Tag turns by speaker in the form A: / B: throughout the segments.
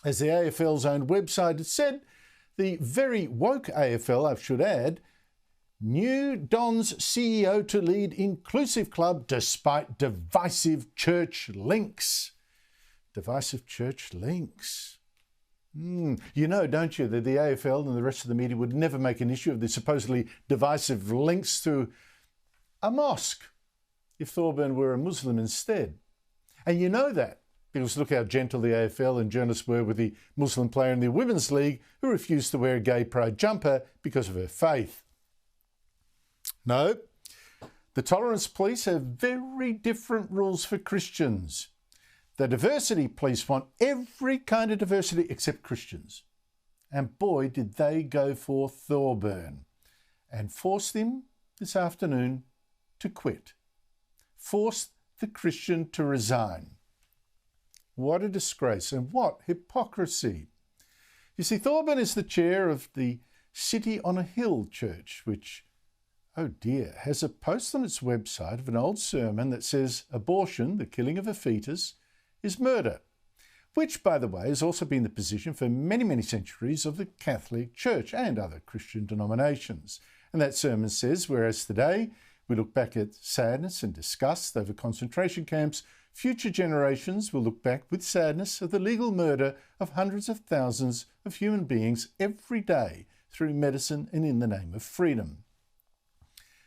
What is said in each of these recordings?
A: As the AFL's own website has said, the very woke AFL, I should add, new Don's CEO to lead inclusive club despite divisive church links. Divisive church links. You know, don't you, that the AFL and the rest of the media would never make an issue of the supposedly divisive links to a mosque if Thorburn were a Muslim instead. And you know that because look how gentle the AFL and journalists were with the Muslim player in the Women's League who refused to wear a gay pride jumper because of her faith. No, the tolerance police have very different rules for Christians. The diversity police want every kind of diversity except Christians. And boy, did they go for Thorburn and forced him this afternoon to quit. Forced the Christian to resign. What a disgrace and what hypocrisy. You see, Thorburn is the chair of the City on a Hill church, which, oh dear, has a post on its website of an old sermon that says abortion, the killing of a fetus, is murder, which, by the way, has also been the position for many, many centuries of the Catholic Church and other Christian denominations. And that sermon says, whereas today we look back at sadness and disgust over concentration camps, future generations will look back with sadness at the legal murder of hundreds of thousands of human beings every day through medicine and in the name of freedom.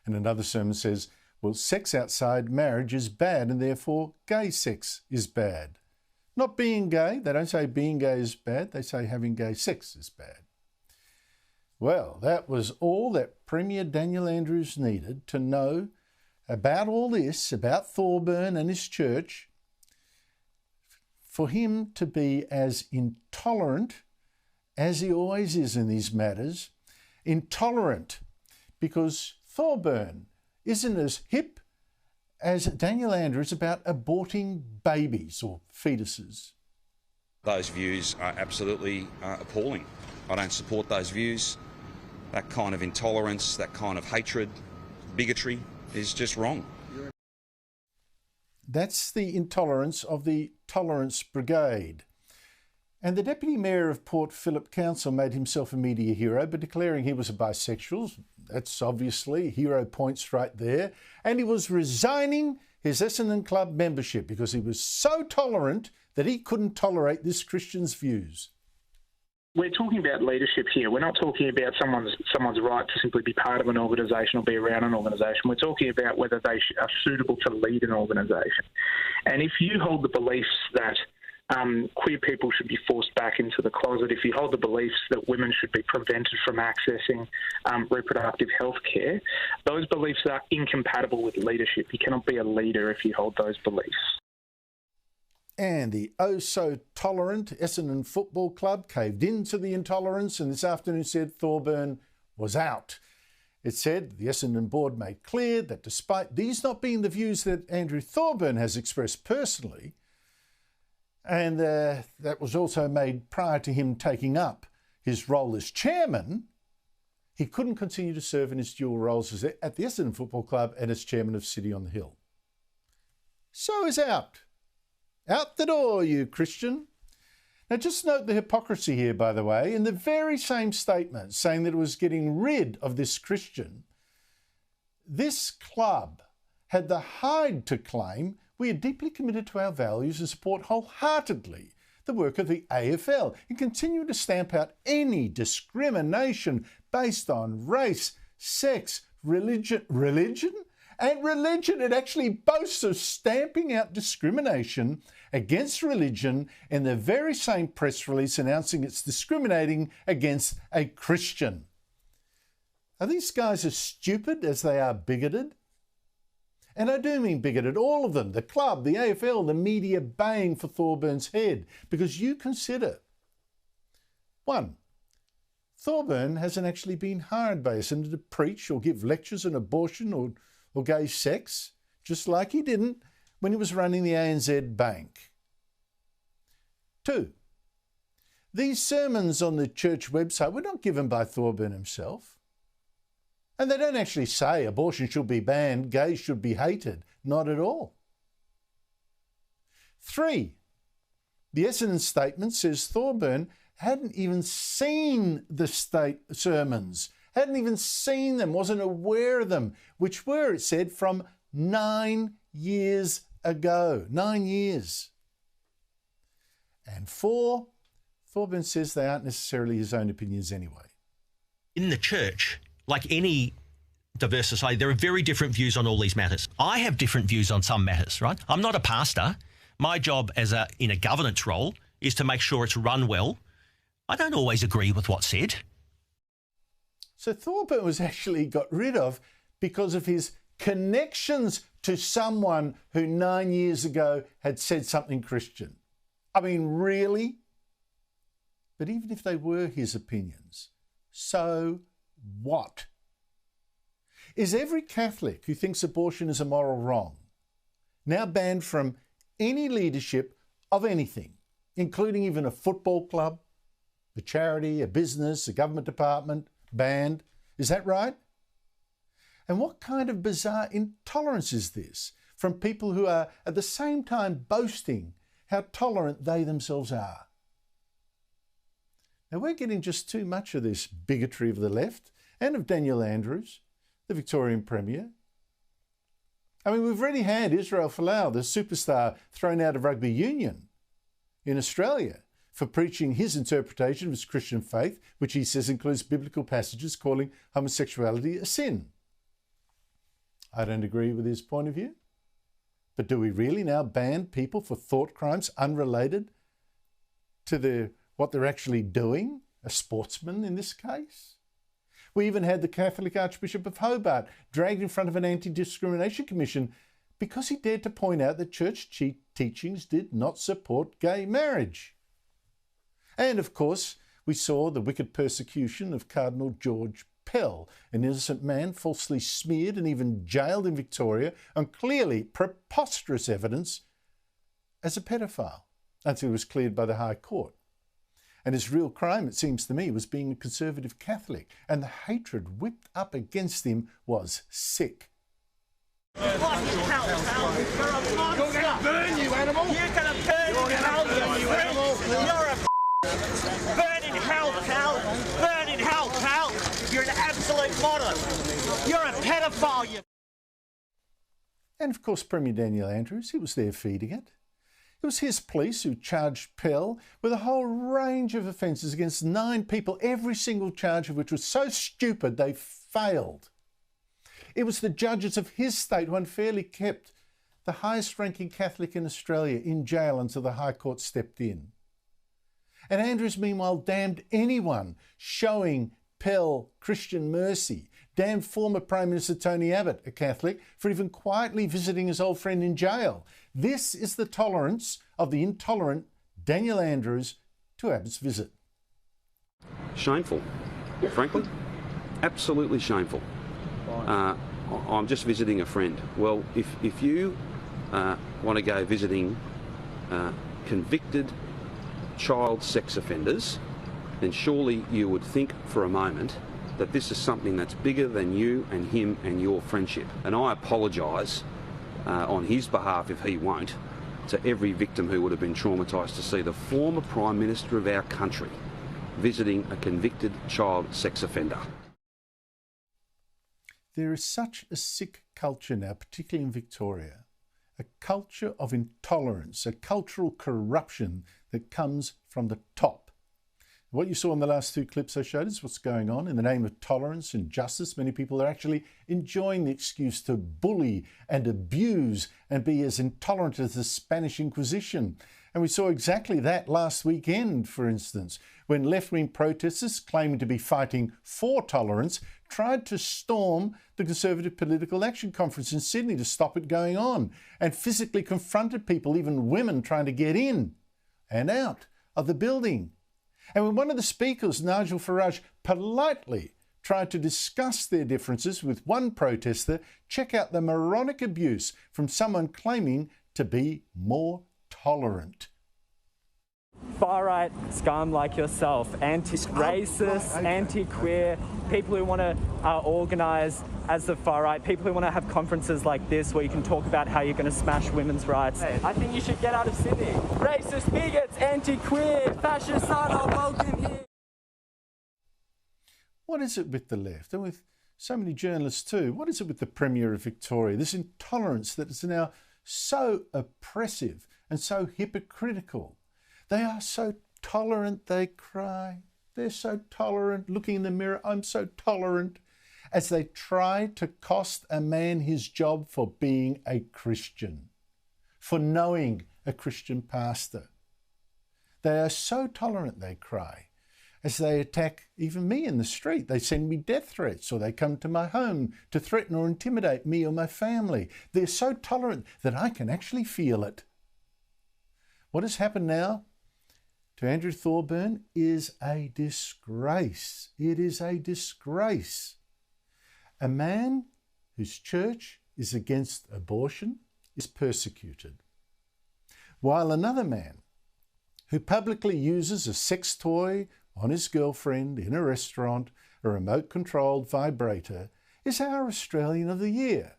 A: And another sermon says, well, sex outside marriage is bad and therefore gay sex is bad. Not being gay, they don't say being gay is bad, they say having gay sex is bad. Well, that was all that Premier Daniel Andrews needed to know about all this, about Thorburn and his church, for him to be as intolerant as he always is in these matters. Intolerant because Thorburn isn't as hip as Daniel Andrews about aborting babies or fetuses.
B: Those views are absolutely appalling. I don't support those views. That kind of intolerance, that kind of hatred, bigotry is just wrong.
A: That's the intolerance of the Tolerance Brigade. And the Deputy Mayor of Port Phillip Council made himself a media hero by declaring he was a bisexual. That's obviously hero points right there. And he was resigning his Essendon Club membership because he was so tolerant that he couldn't tolerate this Christian's views.
C: We're talking about leadership here. We're not talking about someone's right to simply be part of an organisation or be around an organisation. We're talking about whether they are suitable to lead an organisation. And if you hold the beliefs that queer people should be forced back into the closet, if you hold the beliefs that women should be prevented from accessing reproductive health care, those beliefs are incompatible with leadership. You cannot be a leader if you hold those beliefs.
A: And the oh-so-tolerant Essendon Football Club caved into the intolerance and this afternoon said Thorburn was out. It said the Essendon board made clear that despite these not being the views that Andrew Thorburn has expressed personally, and that was also made prior to him taking up his role as chairman, he couldn't continue to serve in his dual roles at the Essendon Football Club and as chairman of City on the Hill. So he's out. Out the door, you Christian. Now just note the hypocrisy here, by the way. In the very same statement saying that it was getting rid of this Christian, this club had the hide to claim we are deeply committed to our values and support wholeheartedly the work of the AFL and continue to stamp out any discrimination based on race, sex, religion. It actually boasts of stamping out discrimination against religion in the very same press release announcing it's discriminating against a Christian. Are these guys as stupid as they are bigoted? And I do mean bigoted, all of them, the club, the AFL, the media baying for Thorburn's head, because you consider, 1, Thorburn hasn't actually been hired by Essendon to preach or give lectures on abortion or gay sex, just like he didn't when he was running the ANZ Bank. 2, these sermons on the church website were not given by Thorburn himself. And they don't actually say abortion should be banned, gays should be hated. Not at all. 3, The Essendon statement says Thorburn hadn't even seen the state sermons, hadn't even seen them, wasn't aware of them, which were, it said, from 9 years ago. 9 years. And 4, Thorburn says they aren't necessarily his own opinions anyway.
D: In the church, like any diverse society, there are very different views on all these matters. I have different views on some matters, right? I'm not a pastor. My job in a governance role is to make sure it's run well. I don't always agree with what's said.
A: So Thorburn was actually got rid of because of his connections to someone who 9 years ago had said something Christian. I mean, really? But even if they were his opinions, so what? Is every Catholic who thinks abortion is a moral wrong now banned from any leadership of anything, including even a football club, a charity, a business, a government department, banned? Is that right? And what kind of bizarre intolerance is this from people who are at the same time boasting how tolerant they themselves are? Now, we're getting just too much of this bigotry of the left and of Daniel Andrews, the Victorian Premier. I mean, we've already had Israel Folau, the superstar, thrown out of rugby union in Australia for preaching his interpretation of his Christian faith, which he says includes biblical passages calling homosexuality a sin. I don't agree with his point of view. But do we really now ban people for thought crimes unrelated to what they're actually doing? A sportsman in this case? We even had the Catholic Archbishop of Hobart dragged in front of an anti-discrimination commission because he dared to point out that church teachings did not support gay marriage. And of course, we saw the wicked persecution of Cardinal George Pell, an innocent man falsely smeared and even jailed in Victoria on clearly preposterous evidence as a pedophile until he was cleared by the High Court. And his real crime, it seems to me, was being a conservative Catholic, and the hatred whipped up against him was sick.
E: You're going to burn, you animal! You're going to burn in hell, you animal! You're a burn in hell, pal! Burn in hell, pal! You're an absolute modern! You're a pedophile, you...
A: And of course, Premier Daniel Andrews, he was there feeding it. It was his police who charged Pell with a whole range of offences against 9 people, every single charge of which was so stupid they failed. It was the judges of his state who unfairly kept the highest-ranking Catholic in Australia in jail until the High Court stepped in. And Andrews, meanwhile, damned anyone showing Pell Christian mercy, damned former Prime Minister Tony Abbott, a Catholic, for even quietly visiting his old friend in jail. This is the tolerance of the intolerant Daniel Andrews to Abbott's visit.
B: Shameful, frankly. Absolutely shameful. I'm just visiting a friend. Well, if you want to go visiting convicted child sex offenders, then surely you would think for a moment that this is something that's bigger than you and him and your friendship. And I apologise on his behalf, if he won't, to every victim who would have been traumatised to see the former Prime Minister of our country visiting a convicted child sex offender.
A: There is such a sick culture now, particularly in Victoria, a culture of intolerance, a cultural corruption that comes from the top. What you saw in the last 2 clips I showed is what's going on. In the name of tolerance and justice, many people are actually enjoying the excuse to bully and abuse and be as intolerant as the Spanish Inquisition. And we saw exactly that last weekend, for instance, when left-wing protesters claiming to be fighting for tolerance tried to storm the Conservative Political Action Conference in Sydney to stop it going on, and physically confronted people, even women, trying to get in and out of the building. And when one of the speakers, Nigel Farage, politely tried to discuss their differences with one protester, check out the moronic abuse from someone claiming to be more tolerant.
F: Far-right scum like yourself, anti-racist, anti-queer, people who want to organise as the far-right, people who want to have conferences like this where you can talk about how you're going to smash women's rights. I think you should get out of Sydney. Racist, bigots, anti-queer, fascists are not welcome here.
A: What is it with the left, and with so many journalists too? What is it with the Premier of Victoria? This intolerance that is now so oppressive and so hypocritical. They are so tolerant, they cry. They're so tolerant. Looking in the mirror, I'm so tolerant. As they try to cost a man his job for being a Christian, for knowing a Christian pastor. They are so tolerant, they cry. As they attack even me in the street, they send me death threats, or they come to my home to threaten or intimidate me or my family. They're so tolerant that I can actually feel it. What has happened now to Andrew Thorburn is a disgrace. It is a disgrace. A man whose church is against abortion is persecuted, while another man who publicly uses a sex toy on his girlfriend in a restaurant, a remote-controlled vibrator, is our Australian of the Year,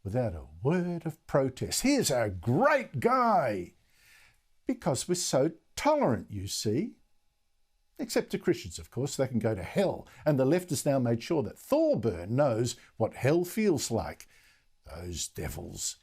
A: without a word of protest. Here's a great guy, because we're so tolerant, you see. Except to Christians, of course, they can go to hell. And the left has now made sure that Thorburn knows what hell feels like. Those devils.